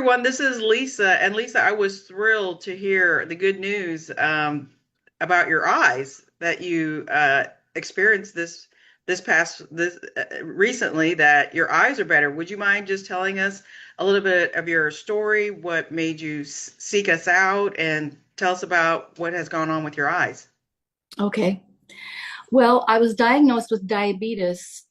everyone. This is Lisa. And Lisa, I was thrilled to hear the good news about your eyes that you experienced this past this recently that your eyes are better. Would you mind just telling us a little bit of your story? What made you seek us out, and tell us about what has gone on with your eyes? Okay. Well, I was diagnosed with diabetes,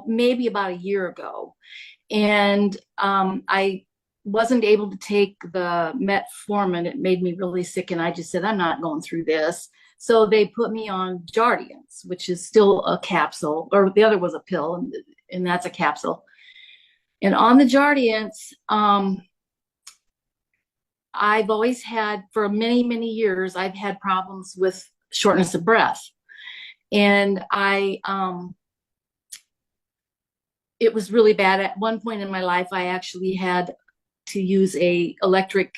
maybe about a year ago. And I wasn't able to take the metformin. It made me really sick. And I just said, I'm not going through this. So they put me on Jardiance, which is still a capsule, or the other was a pill, and that's a capsule. And on the Jardiance, I've always had, for many, many years, I've had problems with shortness of breath. And it was really bad. At one point in my life, I actually had to use a electric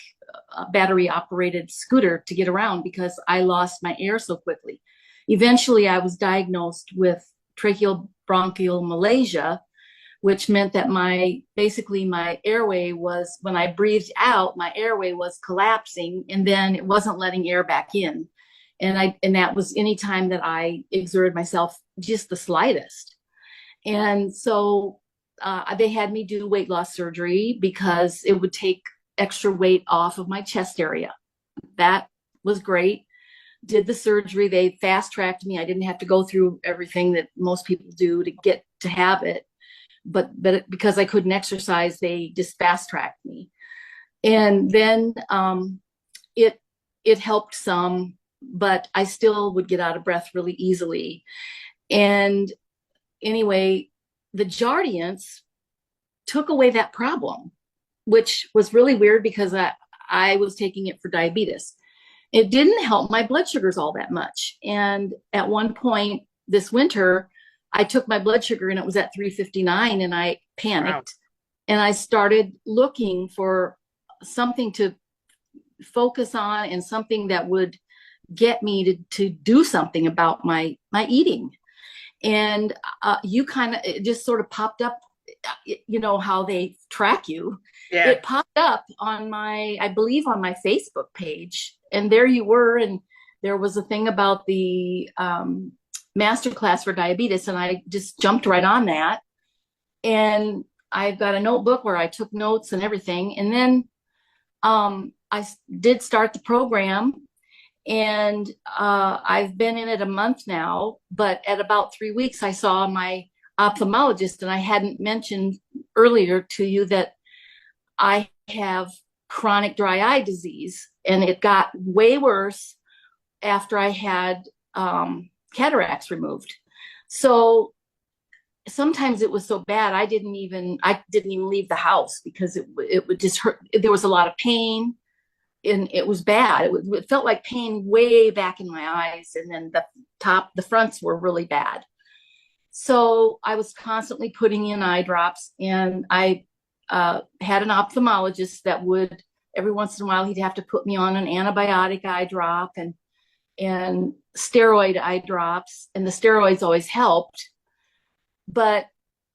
battery operated scooter to get around because I lost my air so quickly. Eventually, I was diagnosed with tracheal bronchial malacia, which meant that basically my airway was, when I breathed out, my airway was collapsing, and then it wasn't letting air back in. And that was any time that I exerted myself just the slightest. And so they had me do weight loss surgery because it would take extra weight off of my chest area. That was great. Did the surgery. They fast tracked me. I didn't have to go through everything that most people do to get to have it. But because I couldn't exercise, they just fast tracked me. And then it helped some, but I still would get out of breath really easily. And anyway, the Jardiance took away that problem, which was really weird because I was taking it for diabetes. It didn't help my blood sugars all that much. And at one point this winter, I took my blood sugar and it was at 359, and I Wow. panicked. And I started looking for something to focus on and something that would get me to do something about my eating. And you kind of, it just sort of popped up. You know how they track you. Yeah. It popped up on I believe on my Facebook page, and there you were. And there was a thing about the master class for diabetes, and I just jumped right on that. And I've got a notebook where I took notes and everything. And then I did start the program, and I've been in it a month now. But at about 3 weeks, I saw my ophthalmologist, and I hadn't mentioned earlier to you that I have chronic dry eye disease, and it got way worse after I had cataracts removed. So sometimes it was so bad I didn't even leave the house because it would just hurt. There was a lot of pain, and it was bad. It felt like pain way back in my eyes, and then the fronts were really bad. So I was constantly putting in eye drops, and I had an ophthalmologist that would, every once in a while, he'd have to put me on an antibiotic eye drop and steroid eye drops, and the steroids always helped. But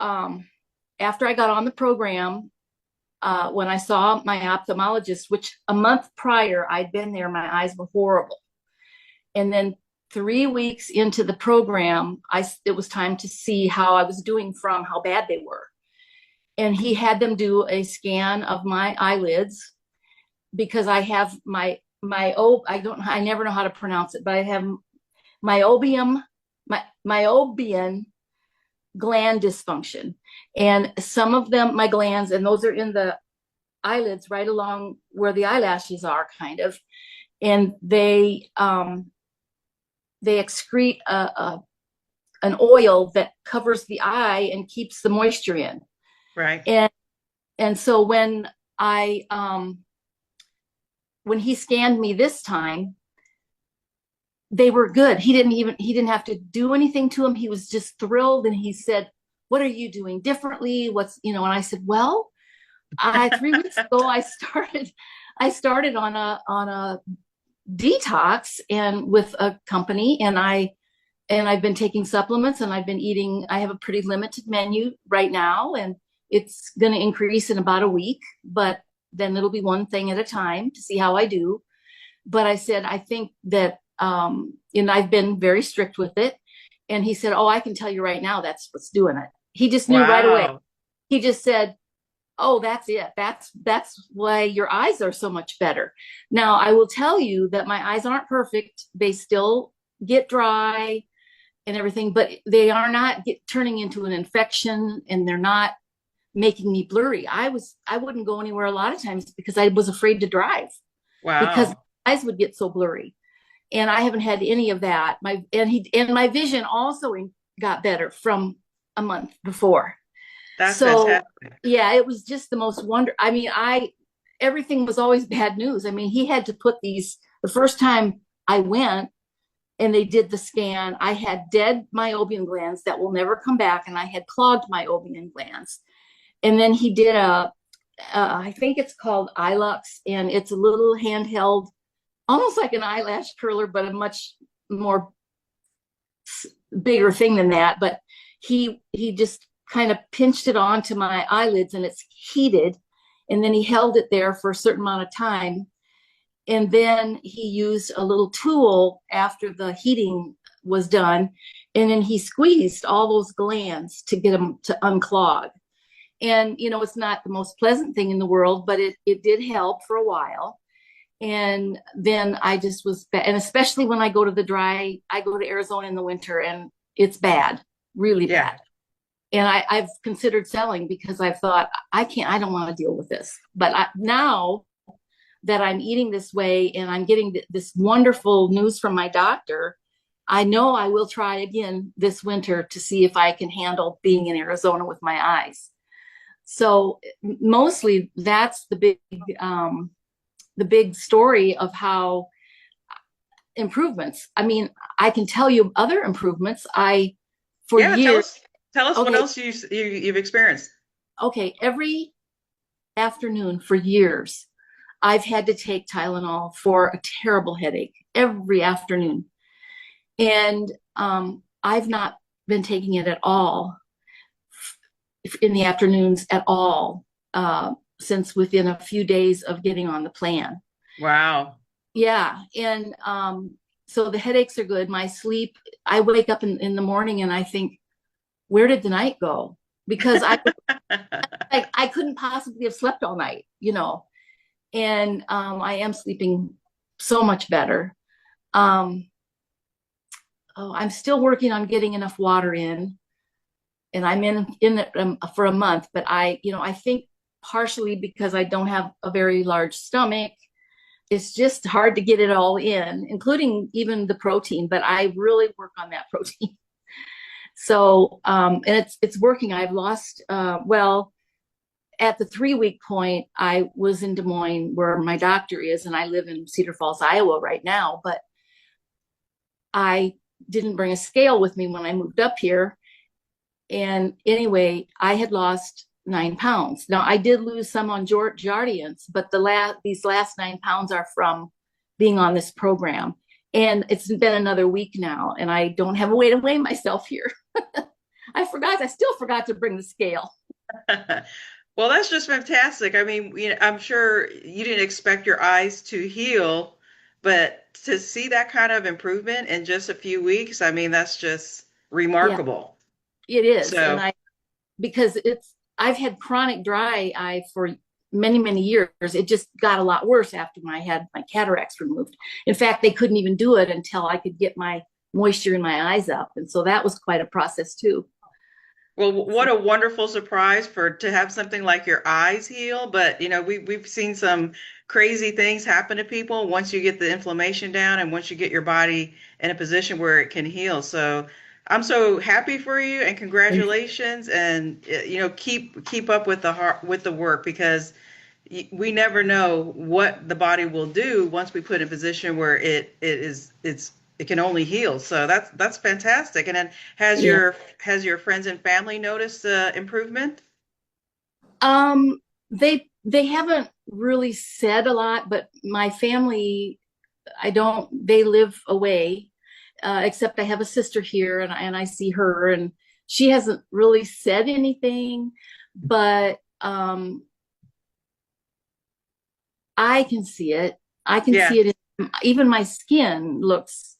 after I got on the program, when I saw my ophthalmologist, which a month prior I'd been there, my eyes were horrible. And then 3 weeks into the program, it was time to see how I was doing from how bad they were. And he had them do a scan of my eyelids because I have I never know how to pronounce it, but I have myobium gland dysfunction. And some of them, my glands, and those are in the eyelids right along where the eyelashes are, kind of. And they excrete an oil that covers the eye and keeps the moisture in. Right. And so when he scanned me this time, they were good. He didn't have to do anything to him. He was just thrilled, and he said, "What are you doing differently? And I said, "Well, 3 weeks ago I started on a detox and with a company, and I've been taking supplements, and I've been eating. I have a pretty limited menu right now, and it's going to increase in about a week, but then it'll be one thing at a time to see how I do. But I said, I think that, and I've been very strict with it. And he said, oh, I can tell you right now, that's what's doing it. He just knew right away. Wow. He just said, oh, that's it. That's why your eyes are so much better. Now, I will tell you that my eyes aren't perfect. They still get dry and everything, but they are not turning into an infection, and they're not making me blurry. I wouldn't go anywhere a lot of times because I was afraid to drive because Wow. my eyes would get so blurry. And I haven't had any of that. My vision also got better from a month before. That's So fantastic. yeah, it was just the most I mean, everything was always bad news. I mean, he had to put the first time I went and they did the scan, I had dead meibomian glands that will never come back, and I had clogged meibomian glands. And then he did I think it's called Ilux, and it's a little handheld, almost like an eyelash curler, but a much more bigger thing than that. But he just kind of pinched it onto my eyelids, and it's heated. And then he held it there for a certain amount of time. And then he used a little tool after the heating was done. And then he squeezed all those glands to get them to unclog. And, it's not the most pleasant thing in the world, but it did help for a while. And then I just was, and especially when I go to Arizona in the winter, and it's bad, really Yeah. bad. And I've considered selling because I've thought, I don't want to deal with this. But now that I'm eating this way and I'm getting this wonderful news from my doctor, I know I will try again this winter to see if I can handle being in Arizona with my eyes. So mostly that's the big story of how improvements. I mean, I can tell you other improvements. For Yeah, years. tell us what Okay. else you've experienced. Okay. Every afternoon for years, I've had to take Tylenol for a terrible headache every afternoon. And I've not been taking it at all in the afternoons at all since within a few days of getting on the plan. Wow. Yeah. And so the headaches are good. My sleep, I wake up in the morning and I think, where did the night go? Because I couldn't possibly have slept all night, and I am sleeping so much better. I'm still working on getting enough water in, and I'm in it for a month, but I think partially because I don't have a very large stomach, it's just hard to get it all in, including even the protein, but I really work on that protein. So, and it's working. I've lost, at the 3-week point, I was in Des Moines where my doctor is, and I live in Cedar Falls, Iowa right now, but I didn't bring a scale with me when I moved up here. And anyway, I had lost 9 pounds. Now I did lose some on Jardiance, but these last 9 pounds are from being on this program. And it's been another week now, and I don't have a way to weigh myself here. I still forgot to bring the scale. Well, that's just fantastic. I mean, I'm sure you didn't expect your eyes to heal, but to see that kind of improvement in just a few weeks, I mean, that's just Yeah, remarkable. it is. So, Because I've had chronic dry eye for many, many years. It just got a lot worse after I had my cataracts removed. In fact, they couldn't even do it until I could get my moisture in my eyes up. And so that was quite a process too. well, So, what a wonderful surprise to have something like your eyes heal. But we've seen some crazy things happen to people once you get the inflammation down and once you get your body in a position where it can heal. So I'm so happy for you and congratulations. And keep up with the work, because we never know what the body will do once we put in a position where it can only heal. So that's fantastic. And then yeah. has your friends and family noticed the improvement? Um, they haven't really said a lot, but my family, they live away, except I have a sister here, and I see her, and she hasn't really said anything, but I can see it. I can Yeah. see it. Even my skin looks,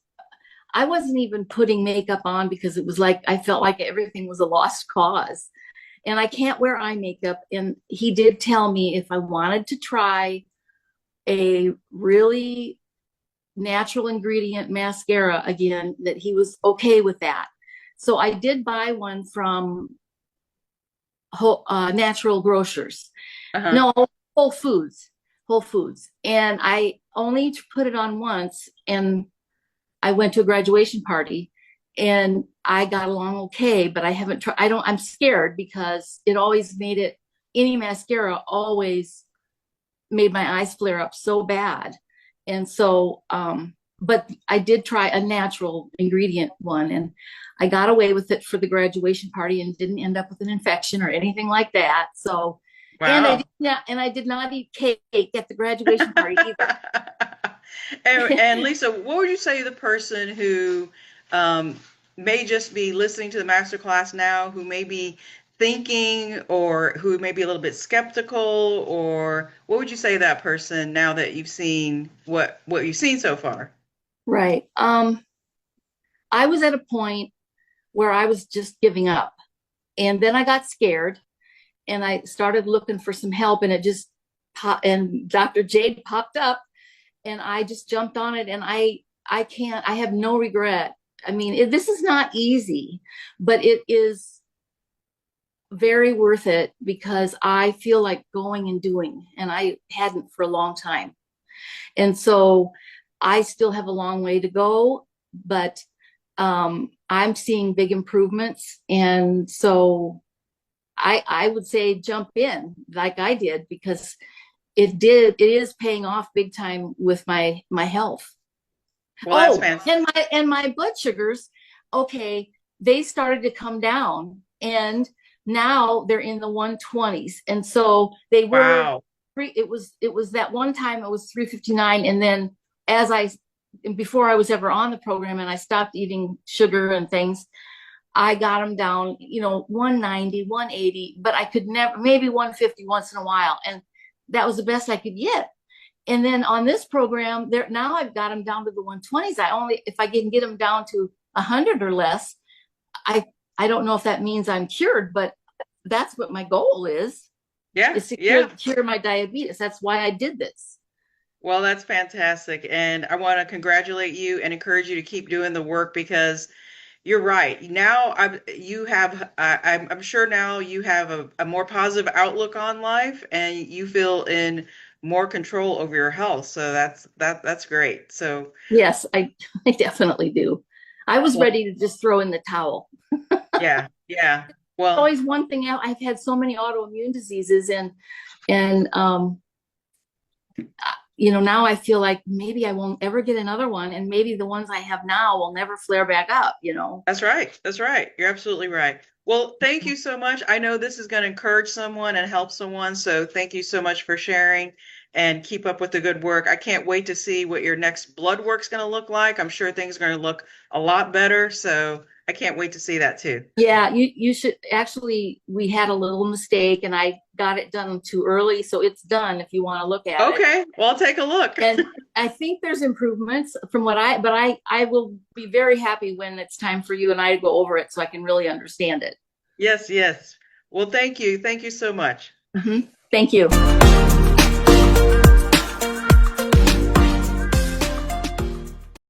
I wasn't even putting makeup on because it was like, I felt like everything was a lost cause. And I can't wear eye makeup. And he did tell me if I wanted to try a really natural ingredient mascara again, that he was okay with that. So I did buy one from Natural Grocers. Uh-huh. No, Whole Foods. Whole Foods. And I only put it on once, and I went to a graduation party and I got along okay, but I haven't tried. I'm scared because it always made it, any mascara always made my eyes flare up so bad. And so, but I did try a natural ingredient one, and I got away with it for the graduation party and didn't end up with an infection or anything like that. So, Wow. and I did not eat cake at the graduation party either. And Lisa, what would you say to the person who um, may just be listening to the masterclass now, who may be thinking or who may be a little bit skeptical, or what would you say to that person now that you've seen what you've seen so far? Right. I was at a point where I was just giving up. And then I got scared and I started looking for some help, and it just popped, and Dr. Jade popped up, and I just jumped on it, and I have no regret. I mean, this is not easy, but it is very worth it because I feel like going and doing, and I hadn't for a long time. And so I still have a long way to go, but I'm seeing big improvements. And so I would say jump in like I did, because it is paying off big time with my health. Well, that's Oh, fantastic. and my blood sugars, okay, they started to come down, and now they're in the 120s. And so they were Wow. it was that one time it was 359, and then as I before I was ever on the program and I stopped eating sugar and things, I got them down, 190, 180, but I could never, maybe 150 once in a while. And that was the best I could get. And then on this program, there now I've got them down to the 120s. If I can get them down to 100 or less, I I don't know if that means I'm cured, but that's what my goal Yeah, is to yeah. cure my diabetes. That's why I did this. Well, that's fantastic. And I want to congratulate you and encourage you to keep doing the work because you're right. Now you have, I'm sure now you have a more positive outlook on life and you feel in more control over your health. So that's great. So, Yes, I definitely do. I was well, ready to just throw in the towel. yeah, yeah. Well, Always one thing out. I've had so many autoimmune diseases, and now I feel like maybe I won't ever get another one, and maybe the ones I have now will never flare back up. that's right. That's right. You're absolutely right. Well, thank you so much. I know this is going to encourage someone and help someone. So thank you so much for sharing and keep up with the good work. I can't wait to see what your next blood work's going to look like. I'm sure things are going to look a lot better. So I can't wait to see that too. Yeah, you should actually. We had a little mistake, and I got it done too early, so it's done if you want to look at it. Okay. Well, I'll take a look. And I think there's improvements from but I will be very happy when it's time for you and I to go over it so I can really understand it. Yes, yes. Well, thank you. Thank you so much. Thank you.